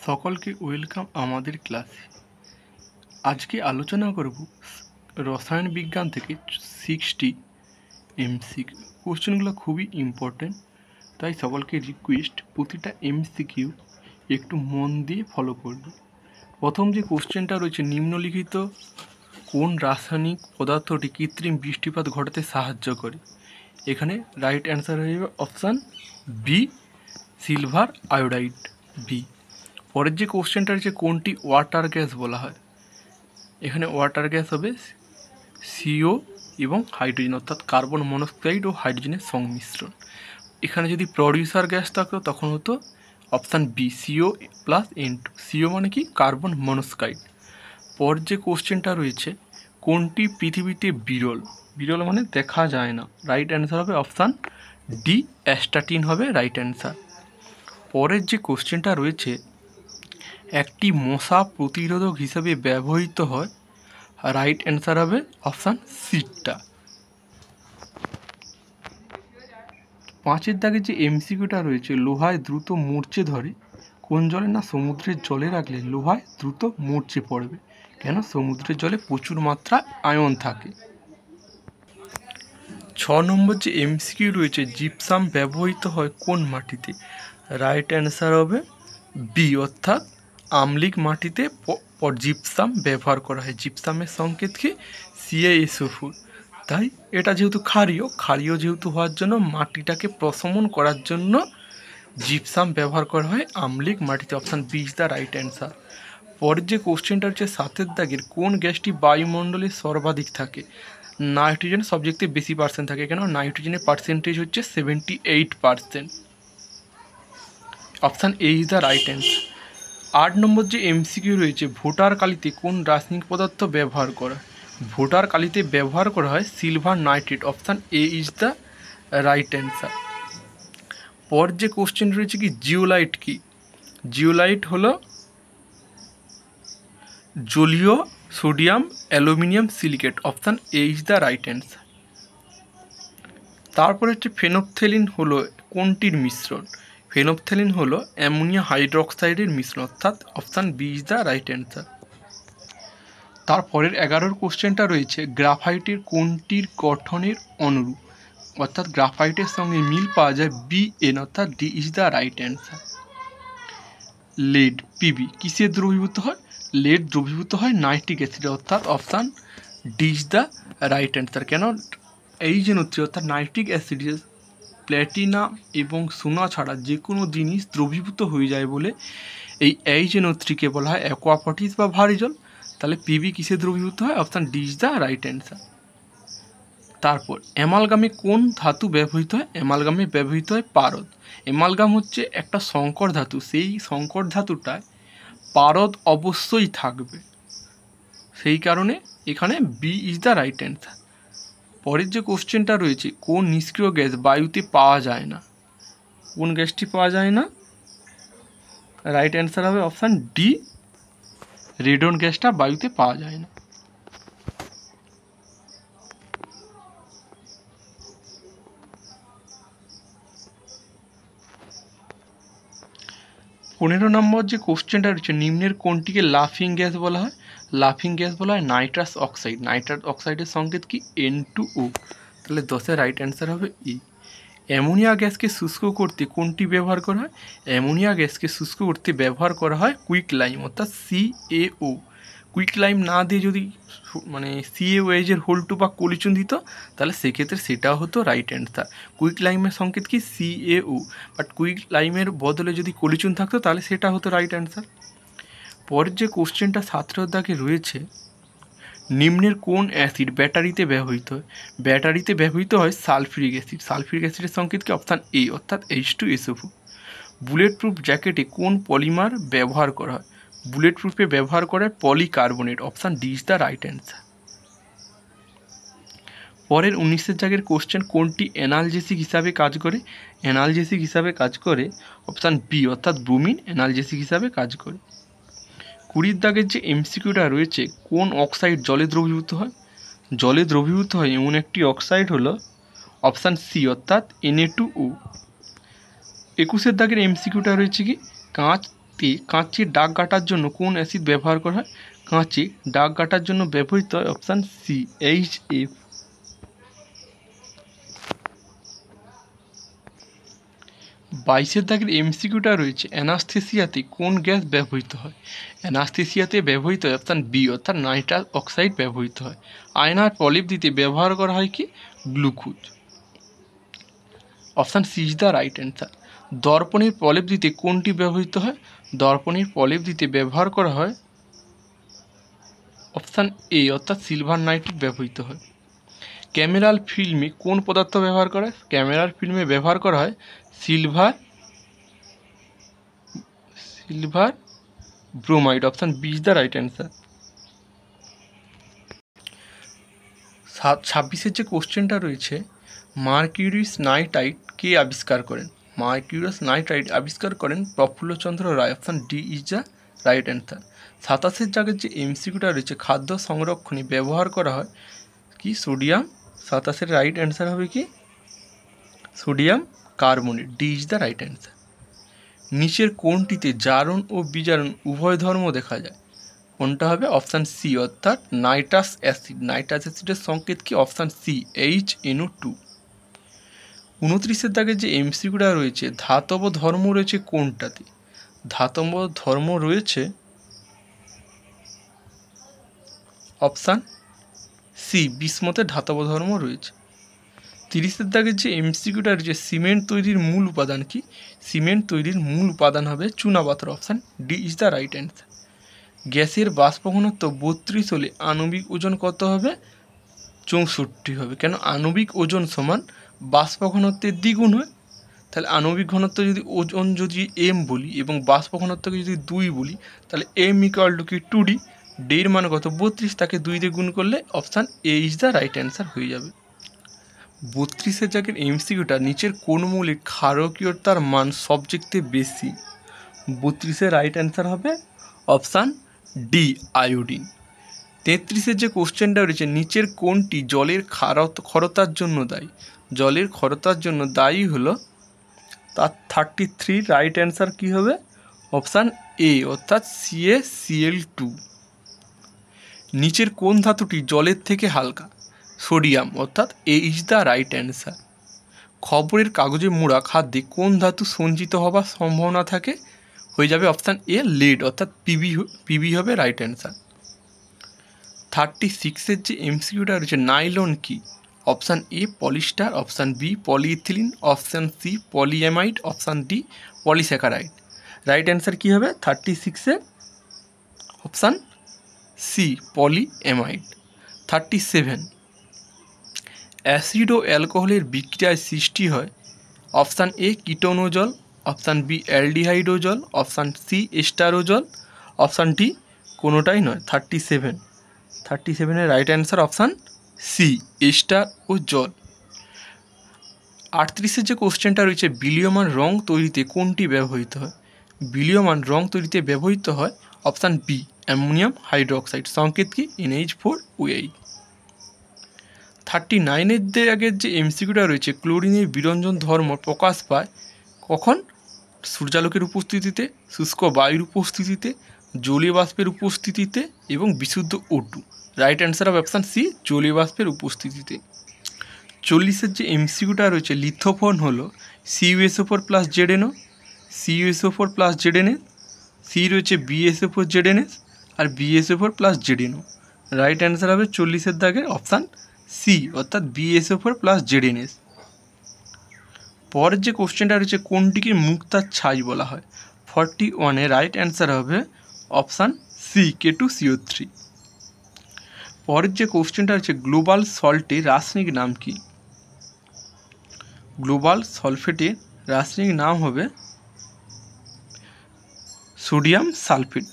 সকলকে ওয়েলকাম আমাদের ক্লাসে। আজকে আলোচনা করব রসায়ন বিজ্ঞান থেকে 60 এমসিকিউ। কোশ্চেনগুলো খুবই ইম্পর্টেন্ট, তাই সকলকে রিকোয়েস্ট প্রতিটা এমসিকিউ একটু মন দিয়ে ফলো করবে। প্রথম যে কোশ্চেনটা রয়েছে, নিম্নলিখিত কোন রাসায়নিক পদার্থটি কৃত্রিম বৃষ্টিপাত ঘটাতে সাহায্য করে? এখানে রাইট অ্যান্সার হয়ে যাবে option B, silver iodide B. পরের যে কোশ্চেনটা রয়েছে, কোনটি ওয়াটার গ্যাস বলা হয়? এখানে ওয়াটার গ্যাস হবে সিও এবং হাইড্রোজেন, অর্থাৎ কার্বন মনোক্সাইড ও হাইড্রোজেনের সংমিশ্রণ। এখানে যদি প্রডিউসার গ্যাস থাকতো তখন হতো option B, CO plus N2। CO মানে কি? Carbon monoxide. পর যে কোশ্চেনটা রয়েছে, কোনটি পৃথিবীতে বিরল? বিরল মানে দেখা যায় না। রাইট অ্যান্সার হবে অপশান ডি, অ্যাস্টাটিন হবে রাইট অ্যান্সার। পরের যে কোশ্চেনটা রয়েছে, একটি মশা প্রতিরোধক হিসেবে ব্যবহৃত হয়। রাইট অ্যান্সার হবে অপশান সিটা। পাঁচের দাগে যে এমসিকিউটা রয়েছে, লোহায় দ্রুত মরচে ধরে কোন জলে? না, সমুদ্রের জলে রাখলে লোহায় দ্রুত মরচে পড়বে। কেন? সমুদ্রের জলে প্রচুর মাত্রা আয়ন থাকে। 6 নম্বর যে এমসিকিউ রয়েছে, জিপসাম ব্যবহৃত হয় কোন মাটিতে? রাইট অ্যান্সার হবে বি, অর্থাৎ আম্লিক মাটিতে জিপসাম ব্যবহার করা হয়। জিপসামের সংকেত কি? CaSO4। তাই এটা যেহেতু ক্ষারীয় যেহেতু হওয়ার জন্য মাটিটাকে প্রশমন করার জন্য জিপসাম ব্যবহার করা হয় আম্লিক মাটিতে। Option B is the right answer. পরের যে কোশ্চেনটা হচ্ছে, 7 দাগের কোন গ্যাসটি বায়ুমণ্ডলে সর্বাধিক থাকে? নাইট্রোজেন সবচেয়ে বেশি পার্সেন্ট থাকে। কেন? নাইট্রোজেনের পার্সেন্টেজ হচ্ছে 78%। Option A is the right answer. 8 নম্বর যে এমসিকিউ রয়েছে, ভোটার কালিতে কোন রাসায়নিক পদার্থ ব্যবহার করা? ভোটার কালিতে ব্যবহার করা হয় silver nitrate. Option A is the right answer. পর যে কোশ্চেন রয়েছে কি, জিওলাইট কি? জিওলাইট হলো জলীয় sodium aluminium silicate. Option A is the right answer. তারপরে হচ্ছে ফেনোপথেলিন হলো কোনটির মিশ্রণ? ফেনোপথেলিন হলো অ্যামোনিয়া হাইড্রোক্সাইডের মিশ্রণ, অর্থাৎ option B is the right answer. তারপরের 11 কোশ্চেনটা রয়েছে, গ্রাফাইটের কোনটির গঠনের অনুরূপ? অর্থাৎ গ্রাফাইটের সঙ্গে মিল পাওয়া যায় BN, অর্থাৎ D is the right answer. Lead PB কিসের দ্রবীভূত হয়? লেড দ্রবীভূত হয় নাইট্রিক অ্যাসিডে, অর্থাৎ option D is the right answer. কেন? এই যে NO3 অর্থাৎ নাইট্রিক অ্যাসিডে প্ল্যাটিনাম এবং সোনা ছাড়া যে কোনো জিনিস দ্রবীভূত হয়ে যায় বলে এই যে NO3কে বলা হয় অ্যাকোয়াপটিস বা ভারী জল। তাহলে পিবি কিসে দ্রবীভূত হয়? Option D is the right answer. তারপর অ্যামালগামে কোন ধাতু ব্যবহৃত হয়? অ্যামালগামে ব্যবহৃত হয় পারদ। অ্যামালগাম হচ্ছে একটা সংকর ধাতু, সেই সংকর ধাতুটায় পারদ অবশ্যই থাকবে, সেই কারণে এখানে B is the right answer. পরের যে কোশ্চেনটা রয়েছে, কোন নিষ্ক্রিয় গ্যাস বায়ুতে পাওয়া যায় না? কোন গ্যাসটি পাওয়া যায় না? রাইট অ্যান্সার হবে অপশান ডি, রেডন গ্যাসটা বায়ুতে পাওয়া যায় না। পনেরো নম্বর যে কোশ্চেনটা রয়েছে, নিম্নের কোনটিকে লাফিং গ্যাস বলা হয়? লাফিং গ্যাস বলা হয় নাইট্রাস অক্সাইড। নাইট্রাস অক্সাইডের সংকেত কি? N2O। তাহলে 10-এর রাইট অ্যান্সার হবে ই। অ্যামোনিয়া গ্যাসকে শুষ্ক করতে কোনটি ব্যবহার করা হয়? অ্যামোনিয়া গ্যাসকে শুষ্ক করতে ব্যবহার করা হয় কুইক লাইম, অর্থাৎ CaO। কুইক লাইম না দিয়ে যদি CaOH এর হোল টু বা কলিচুন দিত, তাহলে সেক্ষেত্রে সেটাও হতো রাইট অ্যান্সার। কুইক লাইমের সংকেত কি? CaO, বাট কুইক লাইমের বদলে যদি কলিচুন থাকতো তাহলে সেটা হতো রাইট অ্যান্সার। পরের যে কোশ্চেনটা 17 দাগে রয়েছে, নিম্নের কোন অ্যাসিড ব্যাটারিতে ব্যবহৃত হয়? ব্যাটারিতে ব্যবহৃত হয় সালফিউরিক অ্যাসিড। সালফিউরিক অ্যাসিডের সংকেত কি? অপশান এ, অর্থাৎ H2SO4। বুলেট প্রুফ জ্যাকেটে কোন পলিমার ব্যবহার করা হয়? বুলেট প্রুফে ব্যবহার করে polycarbonate. Option D is the right answer. পরের 19-এর জায়গার কোশ্চেন, কোনটি অ্যানালজেসিক হিসাবে কাজ করে? অ্যানালজেসিক হিসাবে কাজ করে অপশান বি, অর্থাৎ ব্রুমিন অ্যানালজেসিক হিসাবে কাজ করে। 20 দাগের যে এমসিকিউটা রয়েছে, কোন অক্সাইড জলে দ্রবীভূত হয়? জলে দ্রবীভূত হয় এমন একটি অক্সাইড হলো অপশান সি, অর্থাৎ Na2O। 21-এর দাগের এমসিকিউটা রয়েছে কি, কাঁচ তে কাঁচের দাগ কাটার জন্য কোন অ্যাসিড ব্যবহার করা হয়? কাঁচে দাগ কাটার জন্য ব্যবহৃত হয় অপশান সি HF। 22 দাগের এমসিকিউটা রয়েছে, অ্যানাস্থেসিয়াতে কোন গ্যাস ব্যবহৃত হয়? অ্যানাস্থেসিয়াতে ব্যবহৃত হয় অপশান বি অর্থাৎ নাইট্রাস অক্সাইড ব্যবহৃত হয়। আয়নার প্রলেপ দিতে ব্যবহার করা হয় কি? Glucose. Option C is the right answer. দর্পণের প্রলেপ দিতে কোনটি ব্যবহৃত হয়? দর্পণের প্রলেপ দিতে ব্যবহার করা হয় অপশান এ অর্থাৎ সিলভার নাইট্রেট ব্যবহৃত হয়। ক্যামেরাল ফিল্মে কোন পদার্থ ব্যবহার করা হয়? ক্যামেরাল ফিল্মে ব্যবহার করা হয় silver bromide. Option B is the right answer. 26 যে কোশ্চেনটা রয়েছে, মার্কিউরিস নাইট্রাইট কে আবিষ্কার করেন? মার্কিউরিয়াস নাইট্রাইট আবিষ্কার করেন Prafullachandra Ray. Option D is the right answer. 27 জায়গার যে এমসিকিউটা রয়েছে, খাদ্য সংরক্ষণে ব্যবহার করা হয় কি? সোডিয়াম। 27 রাইট অ্যান্সার হবে কি? Sodium carbonate. D is the right answer. নিচের কোনটিতে জারণ ও বিজারণ উভয় ধর্ম দেখা যায়? কোনটা হবে? অপশান সি অর্থাৎ নাইট্রাস অ্যাসিড। নাইট্রাস অ্যাসিডের সংকেত কি? Option C HNO2। 29 দাগের যে এমসিকিউটা রয়েছে, ধাতব ধর্ম রয়েছে কোনটাতে? ধাতব ধর্ম রয়েছে অপশান সি বিসমতে ধাতব ধর্ম রয়েছে। 30 দাগের যে এমসিকিউটা রয়েছে, সিমেন্ট তৈরির মূল উপাদান কি? সিমেন্ট তৈরির মূল উপাদান হবে চুনাপাথর। Option D is the right answer. গ্যাসের বাষ্প ঘনত্ব 32 হলে আণবিক ওজন কত হবে? 64 হবে। কেন? আণবিক ওজন সমান বাষ্প ঘনত্বের দ্বিগুণ হয়। তাহলে আণবিক ঘনত্ব যদি ওজন যদি এম বলি এবং বাষ্প ঘনত্বকে যদি 2 বলি, তাহলে এম ইকুয়াল টু কি 2D। ডের মান কত? 32, তাকে 2 দিয়ে গুণ করলে option A is the right answer হয়ে যাবে। 32 জায়গার এমসিকিউটা, নিচের কোন মৌলিক ক্ষারকীয়তার মান সবচেয়ে বেশি? 32 রাইট অ্যান্সার হবে অপশান ডি আয়োডিন। 33 যে কোশ্চেনটা রয়েছে, নিচের কোনটি জলের ক্ষরতার জন্য দায়ী? জলের ক্ষরতার জন্য দায়ী হলো তার 33 রাইট অ্যান্সার কি হবে? অপশান এ অর্থাৎ CaCl2। নিচের কোন ধাতুটি জলের থেকে হালকা? সোডিয়াম অর্থাৎ এ ইজ দ্য রাইট অ্যান্সার। খবরের কাগজে মোড়া খাদ্যে কোন ধাতু সঞ্চিত হবার সম্ভাবনা থাকে? হয়ে যাবে অপশান এ লিড অর্থাৎ পিবি হবে রাইট অ্যান্সার। 36 যে এমসিকিউটা রয়েছে, নাইলন কি? Option A polyester, option B polyethylene, option C polyamide, option D polysaccharide. Right answer কী হবে 36-এ? Option C polyamide. 37 অ্যাসিড ও অ্যালকোহলের বিক্রিয়ায় সৃষ্টি হয় অপশান এ কিটোনোজল, অপশান বি অ্যালডিহাইডোজল, অপশান সি এস্টারোজল, অপশান ডি কোনোটাই নয়। 37-এর right answer option C ester ও জল। 38 যে কোশ্চেনটা রয়েছে, বিলীয়মান রং তৈরিতে কোনটি ব্যবহৃত হয়? বিলীয়মান রং তৈরিতে ব্যবহৃত হয় অপশান বি অ্যামোনিয়াম হাইড্রোক্সাইড। সংকেত কি? NH4OH। 39 আগের যে এমসিকিউটা রয়েছে, ক্লোরিনের বিরঞ্জন ধর্ম প্রকাশ পায় কখন? সূর্যালোকের উপস্থিতিতে, শুষ্ক বায়ুর উপস্থিতিতে, জলীয় বাষ্পের উপস্থিতিতে এবং বিশুদ্ধ O2। রাইট অ্যান্সার হবে অপশান সি জলীয় বাষ্পের উপস্থিতিতে। 40 যে এমসিকিউটা রয়েছে, লিথোফোন হলো CuSO4+ZnO, CuSO4+ZnS, সি রয়েছে BSO4ZnS আর BSO4+ZnO। রাইট অ্যান্সার হবে 40 দাগের অপশান সি অর্থাৎ BSO4+ZnS। পরের যে কোশ্চেনটা রয়েছে, কোনটিকে মুক্তার ছাই বলা হয়? 41-এ রাইট অ্যান্সার হবে অপশান সি K2CO3। পরের যে কোশ্চেনটা রয়েছে, গ্লোবাল সল্টের রাসায়নিক নাম কি? গ্লোবাল সলফেটের রাসায়নিক নাম হবে সোডিয়াম সালফেট।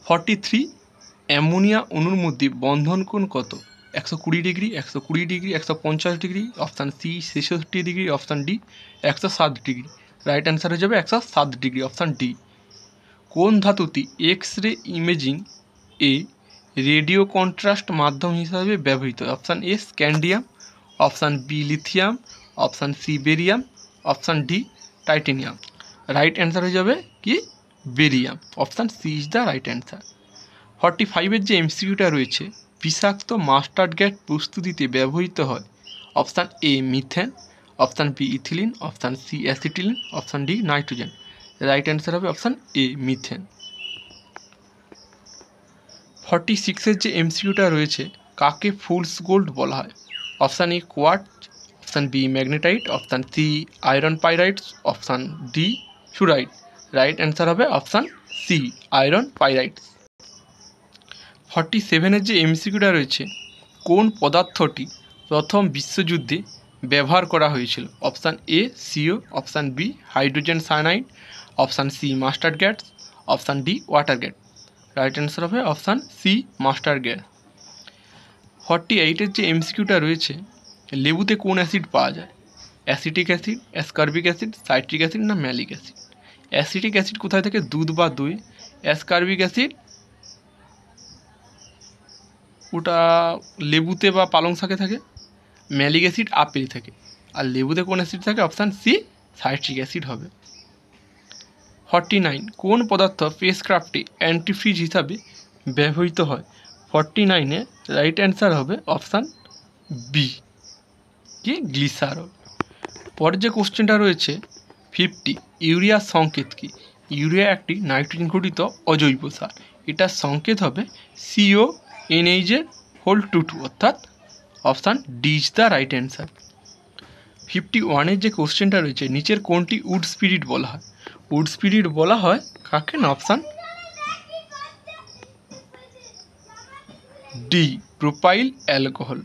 43 অ্যামোনিয়া অণুর মধ্যে বন্ধন কোণ কত? 120 degree, 120 degree, 150 degree, option C 66 degree, option D 107 degree. Right answer হয়ে যাবে 107 ডিগ্রি, অপশান ডি। কোন ধাতুটি এক্স রে ইমেজিং এ রেডিও কন্ট্রাস্ট মাধ্যম হিসাবে ব্যবহৃত? Option A scandium, option B lithium, option C barium, option D titanium. Right answer হয়ে যাবে কি barium, option C is the right answer. 45-এর যে এমসিকিউটা রয়েছে, বিষাক্ত মাস্টার্ড গ্যাস প্রস্তুতিতে ব্যবহৃত হয়, option A methane, option B ethylene, option C acetylene, option D nitrogen. Right answer হবে অপশান এ মিথেন। 46-এর যে এমসিকিউটা রয়েছে, কাকে ফুলস গোল্ড বলা হয়, option A quartz, option B magnetite, option C iron pyrites, option D fluoride. Right answer হবে option C iron pyrites. 47-এর যে এমসিকিউটা রয়েছে, কোন পদার্থটি প্রথম বিশ্বযুদ্ধে ব্যবহার করা হয়েছিল, option A CO, option B hydrogen cyanide, option C mustard gas, option D water gas. Right answer হবে অপশান সি মাস্টার্ড গ্যাস। 48-এর যে এমসিকিউটা রয়েছে, লেবুতে কোন অ্যাসিড পাওয়া যায়, acetic acid, ascorbic acid, citric acid না ম্যালিক অ্যাসিড। অ্যাসিটিক অ্যাসিড কোথায় থাকে, দুধ বা দই। অ্যাসকার্বিক অ্যাসিড ওটা লেবুতে বা পালং শাকে থাকে। ম্যালিক অ্যাসিড আপেল থাকে। আর লেবুতে কোন অ্যাসিড থাকে, অপশান সি সাইট্রিক অ্যাসিড হবে। 49 কোন পদার্থ স্পেসক্রাফটে অ্যান্টিফ্রিজ হিসাবে ব্যবহৃত হয়, 49-এ রাইট অ্যান্সার হবে অপশান বি কি গ্লিসারল। পরের যে কোশ্চেনটা রয়েছে 50, ইউরিয়ার সংকেত কি, ইউরিয়া একটি নাইট্রোজেন ঘটিত অজৈব সার, এটার সংকেত হবে CONH2, অর্থাৎ option D is the right answer. 51-এর যে কোশ্চেনটা রয়েছে, নিচের কোনটি উড স্পিরিট বলা হয়, উড স্পিরিট বলা হয় কাকে না, অপশান ডি প্রোপাইল অ্যালকোহল।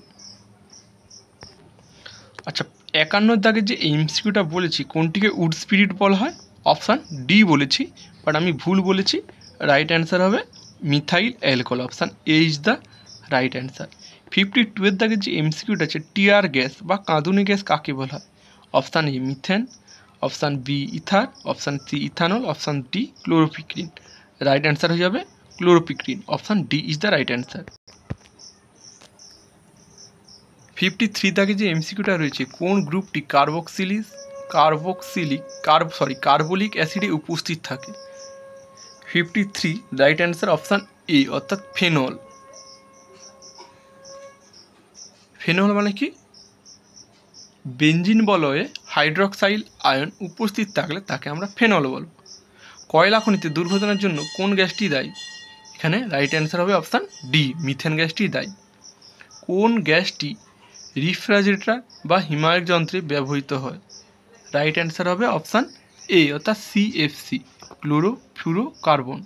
আচ্ছা 51 দাগের যে এমসিকিউটা বলেছি, কোনটিকে উড স্পিরিট বলা হয়, অপশান ডি বলেছি, বাট আমি ভুল বলেছি। রাইট অ্যান্সার হবে methyl alcohol, option A is the right answer. 52-এর দাগের যে এমসিকিউটা আছে, টিয়ার গ্যাস বা কাঁদুনি গ্যাস কাকে বলা হয়, option A methane, option B ether, option C ethanol, option D chloropicrin. Right answer হয়ে যাবে chloropicrin, option D is the right answer. 53 দাগে যে এমসিকিউটা রয়েছে, কোন গ্রুপটি কার্বলিক অ্যাসিডে উপস্থিত থাকে, 53 রাইট অ্যান্সার অপশান এ, অর্থাৎ ফেনল। ফেনল মানে কি, বেঞ্জিন বলয়ে হাইড্রক্সাইল আয়ন উপস্থিত থাকলে তাকে আমরা ফেনল বলব। কয়লা খনিতে দুর্ঘটনার জন্য কোন গ্যাসটি দায়ী, এখানে রাইট অ্যান্সার হবে অপশান ডি মিথেন গ্যাসটি দায়ী। কোন গ্যাসটি রিফ্রিজারেটর বা হিমায়ক যন্ত্রে ব্যবহৃত হয়, রাইট অ্যান্সার হবে অপশান এ, অর্থাৎ CFC ক্লোরোফ্লুরোকার্বন।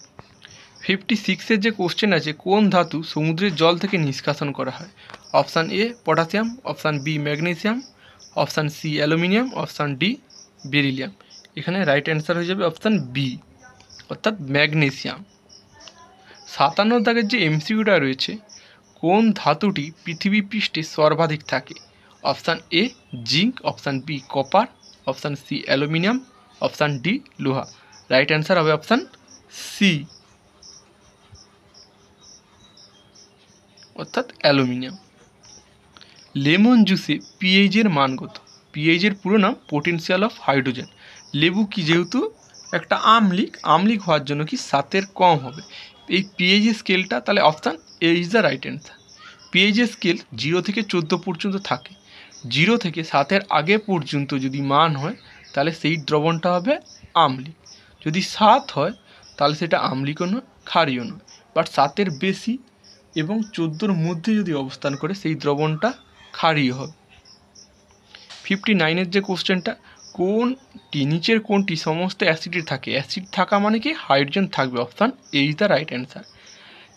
56-এর যে কোশ্চেন আছে, কোন ধাতু সমুদ্রের জল থেকে নিষ্কাশন করা হয়, option A potassium, option B magnesium, option C aluminium, option D beryllium. এখানে রাইট অ্যান্সার হয়ে যাবে অপশান বি, অর্থাৎ ম্যাগনেসিয়াম। 57 দাগের যে এমসিকিউটা রয়েছে, কোন ধাতুটি পৃথিবী পৃষ্ঠে সর্বাধিক থাকে, option A zinc, option B copper, option C aluminium, option D লোহা। রাইট অ্যান্সার হবে অপশান সি, অর্থাৎ অ্যালুমিনিয়াম। লেমন জুসে পিএইচের মান কত, পিএইচের পুরো নাম পোটেনশিয়াল অফ হাইড্রোজেন। লেবু কি যেহেতু একটা আমলিক হওয়ার জন্য কি 7-এর কম হবে, এই পিএইচ স্কেলটা তাহলে option A is the right answer. PH scale 0 থেকে 14 পর্যন্ত থাকে, 0 থেকে 7-এর আগে পর্যন্ত যদি মান হয় তাহলে সেই দ্রবণটা হবে আমলিক, যদি 7 হয় তাহলে সেটা আমলিকও নয় ক্ষারীয় নয়, বাট 7-এর বেশি এবং 14-র মধ্যে যদি অবস্থান করে সেই দ্রবণটা ক্ষারীয় হবে। 59-এর যে কোশ্চেনটা, নিচের কোনটি সমস্ত অ্যাসিডের থাকে, অ্যাসিড থাকা মানে কি হাইড্রোজেন থাকবে, option A is the right answer.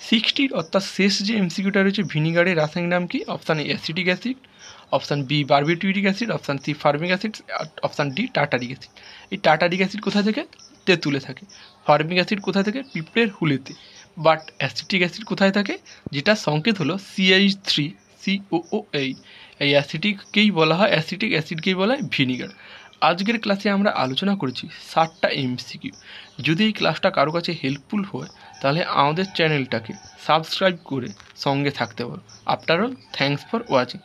60 অর্থাৎ শেষ যে এমসিকিউটা রয়েছে, ভিনিগারের রাসায়নিক নাম কি, option A acetic acid, option B barbituric acid, option C formic acid, option D tartaric acid. এই টার্টারিক অ্যাসিড কোথায় থেকে, তেঁতুলে থাকে। ফার্মিক অ্যাসিড কোথায় থাকে, পিঁপড়ের হুলেতে। বাট অ্যাসিটিক অ্যাসিড কোথায় থাকে, যেটা সংকেত হলো CH3COOH। এই অ্যাসিটিককেই বলা হয়, অ্যাসিটিক অ্যাসিডকেই বলা হয় ভিনিগার। আজকের ক্লাসে আমরা আলোচনা করেছি 60টা এমসিকিউ। যদি এই ক্লাসটা কারো কাছে হেল্পফুল হয় তাহলে আমাদের চ্যানেলটাকে সাবস্ক্রাইব করে সঙ্গে থাকতে পারো। After all, thanks for watching.